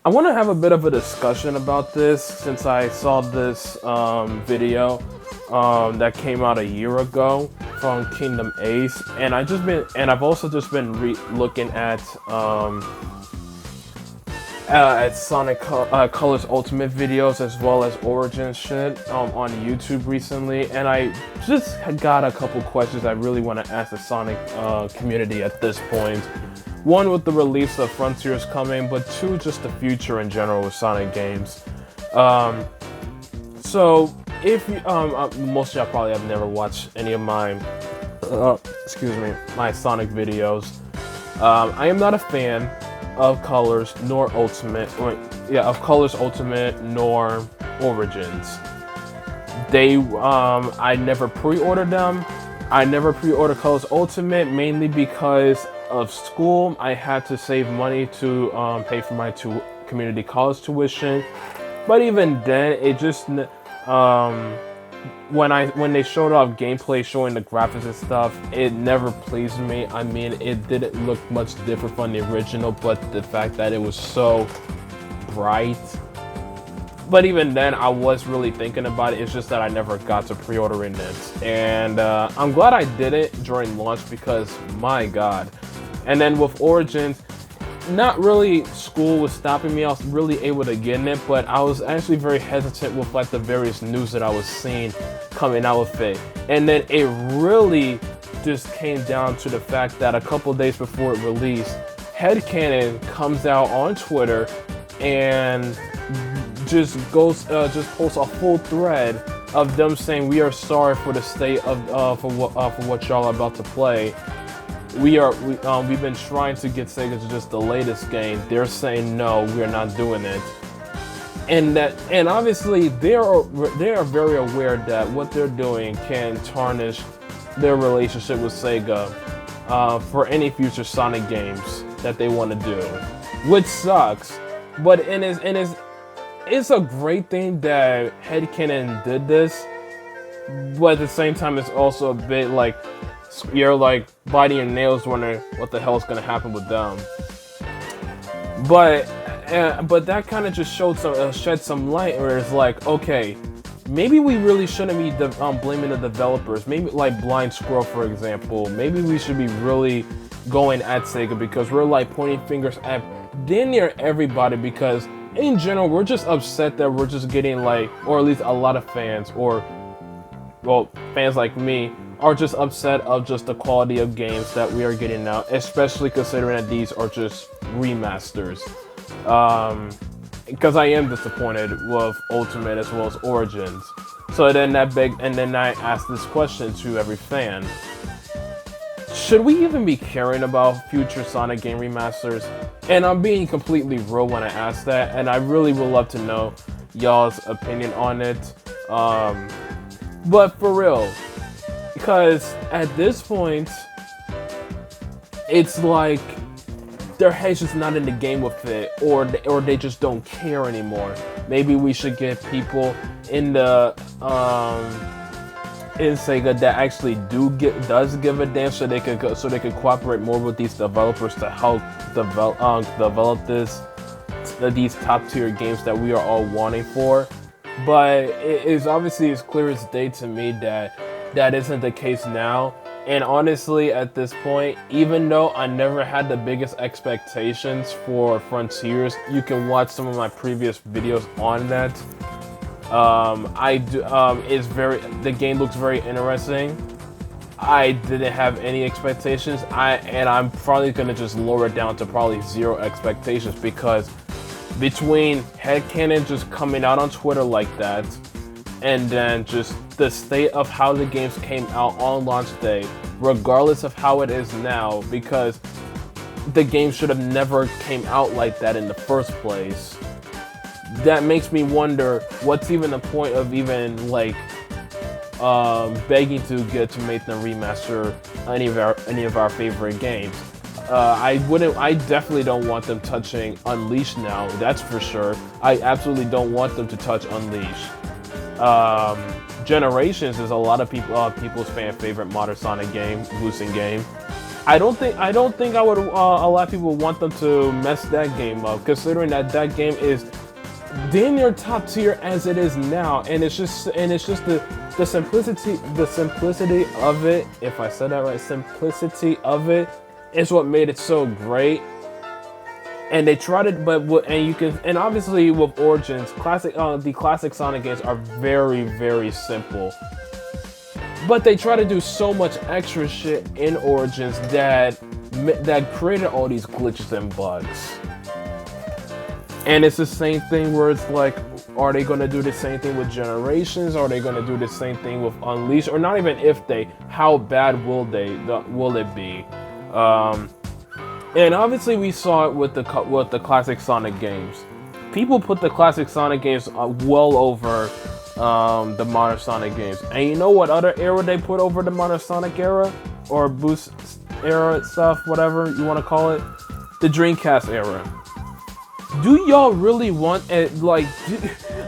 I want to have a bit of a discussion about this since I saw this video that came out a year ago from KindomAce, and I've also just been looking at Sonic Colors Ultimate videos as well as Origin shit on YouTube recently, and I just got a couple questions I really want to ask the Sonic community at this point. One, with the release of Frontiers coming, but two, just the future in general with Sonic games. So if you, most of y'all probably have never watched any of my, my Sonic videos. I am not a fan of Colors nor Ultimate, of Colors Ultimate nor Origins. I never pre-ordered them. I never pre-ordered Colors Ultimate mainly because of school. I had to save money to pay for my community college tuition. But even then, it just when they showed off gameplay showing the graphics and stuff, it never pleased me. I mean, it didn't look much different from the original, but the fact that it was so bright. But even then, I was really thinking about it. It's just that I never got to pre-ordering it. And I'm glad I did it during launch because, my god. And then with Origins, not really school was stopping me. I was really able to get in it, but I was actually very hesitant with like the various news that I was seeing coming out with it. And then it really just came down to the fact that a couple days before it released, Headcanon comes out on Twitter and just posts a full thread of them saying, "We are sorry for the state of for what y'all are about to play. We've been trying to get Sega to just delay this game. They're saying no, we're not doing it." And obviously they are very aware that what they're doing can tarnish their relationship with Sega for any future Sonic games that they want to do, which sucks. But it's a great thing that Headcanon did this, but at the same time, it's also a bit like you're like biting your nails wondering what the hell is going to happen with them. But that kind of just shed some light where it's like, okay, maybe we really shouldn't be blaming the developers. Maybe like Blind Squirrel, for example. Maybe we should be really going at Sega because we're like pointing fingers at damn near everybody because in general, we're just upset that we're just getting like, or at least a lot of fans, or well, fans like me, are just upset of just the quality of games that we are getting now, especially considering that these are just remasters. Because I am disappointed with Ultimate as well as Origins. So then I asked this question to every fan. Should we even be caring about future Sonic game remasters? And I'm being completely real when I ask that, and I really would love to know y'all's opinion on it. But for real, because at this point, it's like their head's just not in the game with it, or they just don't care anymore. Maybe we should get people in the in Sega that actually does give a damn, so they could cooperate more with these developers to help develop these top tier games that we are all wanting for. But it is obviously as clear as day to me that isn't the case now. And honestly, at this point, even though I never had the biggest expectations for Frontiers, you can watch some of my previous videos on that. The game looks very interesting. I didn't have any expectations. I'm probably gonna just lower it down to probably 0 expectations because between Headcanon just coming out on Twitter like that, and then just the state of how the games came out on launch day, regardless of how it is now, because the game should have never came out like that in the first place. That makes me wonder what's even the point of even like begging to make them remaster any of our favorite games. I definitely don't want them touching Unleash now, that's for sure. I absolutely don't want them to touch Unleash. Generations is a lot of people's favorite modern Sonic game, losing game. I don't think I would a lot of people want them to mess that game up, considering that that game is damn near top tier as it is now, and it's just the simplicity of it. If I said that right, simplicity of it is what made it so great. And they tried it, and obviously with Origins, the classic Sonic games are very, very simple. But they try to do so much extra shit in Origins that created all these glitches and bugs. And it's the same thing where it's like, are they going to do the same thing with Generations? Are they going to do the same thing with Unleashed? Or not even if they, how bad will it be? And obviously we saw it with the classic Sonic games. People put the classic Sonic games well over the modern Sonic games. And you know what other era they put over the modern Sonic era? Or Boost era stuff, whatever you want to call it? The Dreamcast era. Do y'all really want it?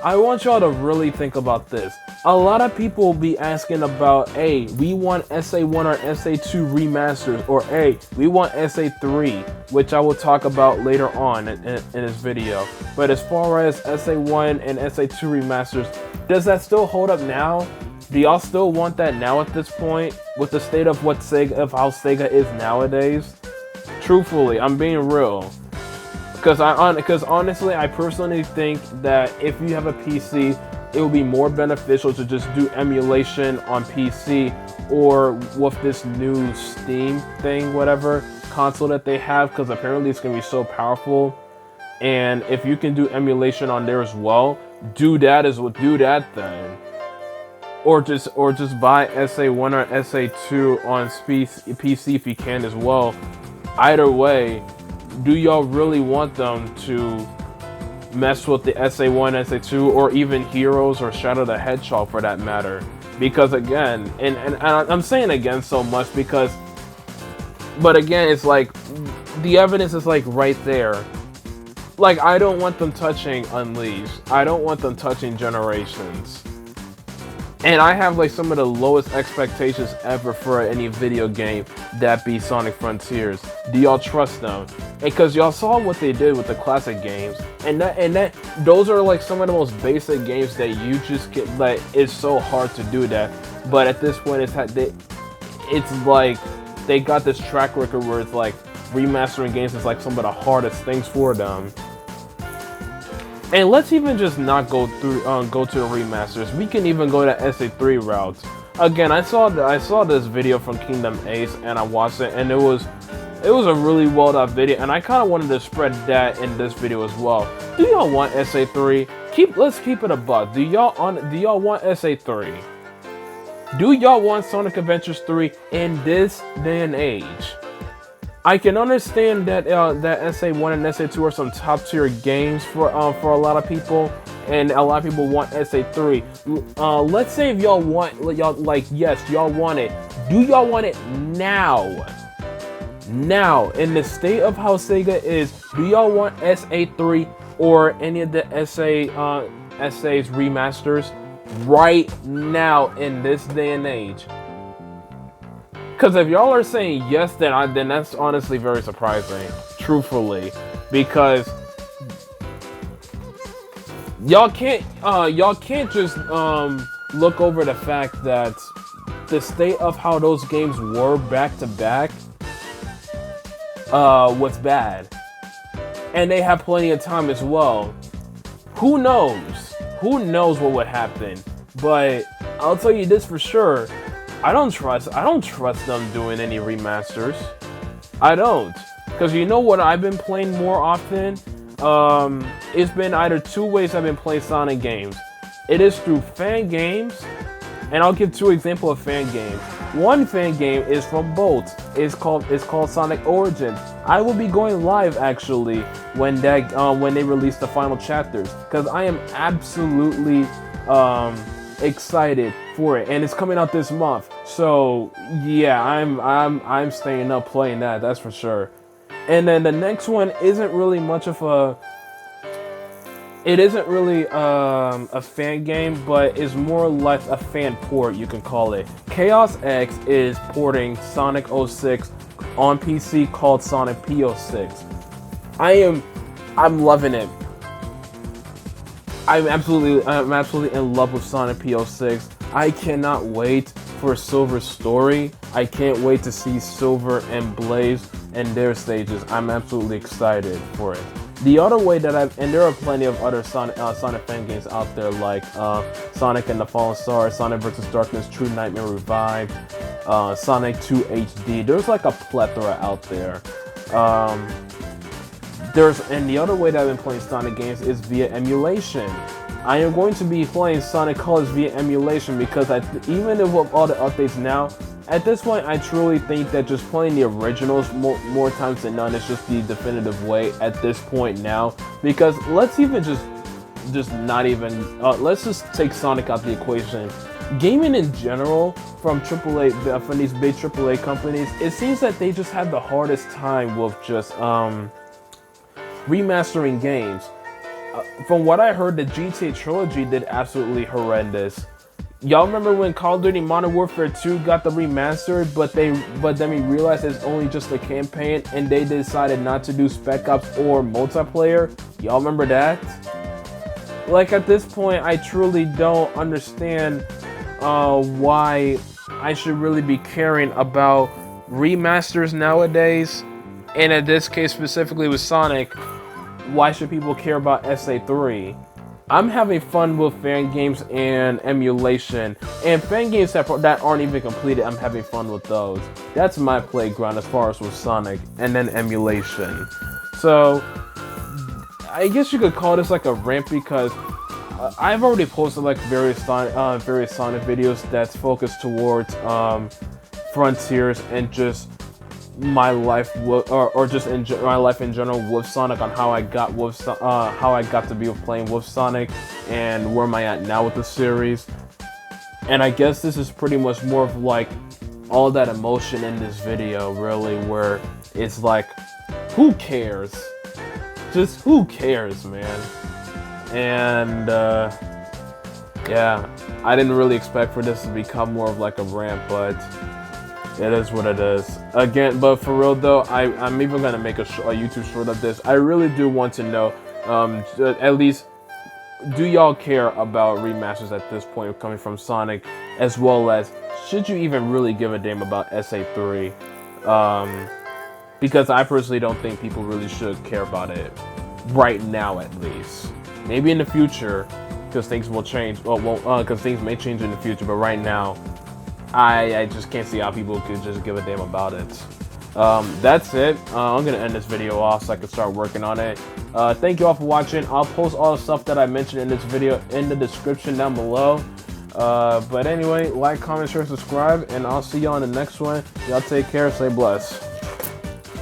I want y'all to really think about this. A lot of people be asking about, hey, we want SA1 or SA2 remasters, or hey, we want SA3, which I will talk about later on in this video. But as far as SA1 and SA2 remasters, does that still hold up now? Do y'all still want that now at this point, with the state of how Sega is nowadays? Truthfully, I'm being real. Because honestly, I personally think that if you have a PC, it would be more beneficial to just do emulation on PC, or with this new Steam thing, whatever console that they have, because apparently it's gonna be so powerful. And if you can do emulation on there as well, do that then. Or just buy SA1 or SA2 on PC if you can as well. Either way, do y'all really want them to mess with the SA1, SA2, or even Heroes or Shadow the Hedgehog for that matter? Because again, and I'm saying again so much because, but again, it's like, the evidence is like right there. Like, I don't want them touching Unleashed. I don't want them touching Generations. And I have like some of the lowest expectations ever for any video game, that be Sonic Frontiers. Do y'all trust them? Because y'all saw what they did with the classic games, and those are like some of the most basic games that you just get, like, it's so hard to do that. But at this point, it's like they got this track record where it's like remastering games is like some of the hardest things for them. And let's even just not go to the remasters. We can even go to SA3 routes. Again, I saw this video from KindomAce, and I watched it, and it was a really well done video, and I kind of wanted to spread that in this video as well. Do y'all want SA3? Let's keep it a buck. Do y'all want SA3? Do y'all want Sonic Adventures 3 in this day and age? I can understand that that SA1 and SA2 are some top tier games for a lot of people, and a lot of people want SA3. Let's say if y'all want, yes, y'all want it. Do y'all want it now? Now, in the state of how Sega is, do y'all want SA3 or any of the SA's remasters right now in this day and age? Because if y'all are saying yes, then that's honestly very surprising, truthfully, because y'all can't just look over the fact that the state of how those games were back to back was bad, and they have plenty of time as well. Who knows? Who knows what would happen? But I'll tell you this for sure. I don't trust them doing any remasters. I don't. Because you know what I've been playing more often? It's been either two ways I've been playing Sonic games. It is through fan games, and I'll give two examples of fan games. One fan game is from Bolt. It's called Sonic Origins. I will be going live actually when they release the final chapters, because I am absolutely excited for it, and it's coming out this month. So yeah, I'm staying up playing that. That's for sure. And then the next one isn't really much of a. It isn't really a fan game, but is more or less a fan port, you can call it. Chaos X is porting Sonic 06 on PC called Sonic P06. I'm loving it. I'm absolutely in love with Sonic P06. I cannot wait for Silver's story. I can't wait to see Silver and Blaze and their stages. I'm absolutely excited for it. The other way that and there are plenty of other Sonic fan games out there, like Sonic and the Fallen Star, Sonic vs. Darkness, True Nightmare Revived, Sonic 2 HD. There's like a plethora out there. And the other way that I've been playing Sonic games is via emulation. I am going to be playing Sonic Colors via emulation because even with all the updates now, at this point, I truly think that just playing the originals more times than none is just the definitive way at this point now. Because let's even let's just take Sonic out the equation. Gaming in general, from these big AAA companies, it seems that they just have the hardest time with just remastering games. From what I heard, the GTA trilogy did absolutely horrendous. Y'all remember when Call of Duty Modern Warfare 2 got the remastered, but then we realized it's only just a campaign and they decided not to do Spec Ops or multiplayer? Y'all remember that? Like, at this point, I truly don't understand why I should really be caring about remasters nowadays. And in this case specifically with Sonic, why should people care about SA3? I'm having fun with fan games and emulation, and fan games that aren't even completed, I'm having fun with those. That's my playground as far as with Sonic, and then emulation. So, I guess you could call this like a rant because I've already posted like various Sonic videos that's focused towards Frontiers and just my life or just my life in general with Sonic, on how I got to be playing with Sonic and where am I at now with the series. And I guess this is pretty much more of like all that emotion in this video, really, where it's like, who cares? Just who cares, man? And yeah, I didn't really expect for this to become more of like a rant, but it is what it is. Again, but for real though, I'm even gonna make a YouTube short of this. I really do want to know, at least, do y'all care about remasters at this point coming from Sonic, as well as should you even really give a damn about SA3? Because I personally don't think people really should care about it right now, at least. Maybe in the future, because things will change. Well, because things may change in the future, but right now, I just can't see how people could just give a damn about it. That's it. I'm going to end this video off so I can start working on it. Thank you all for watching. I'll post all the stuff that I mentioned in this video in the description down below. But anyway, like, comment, share, subscribe, and I'll see y'all in the next one. Y'all take care. Stay blessed.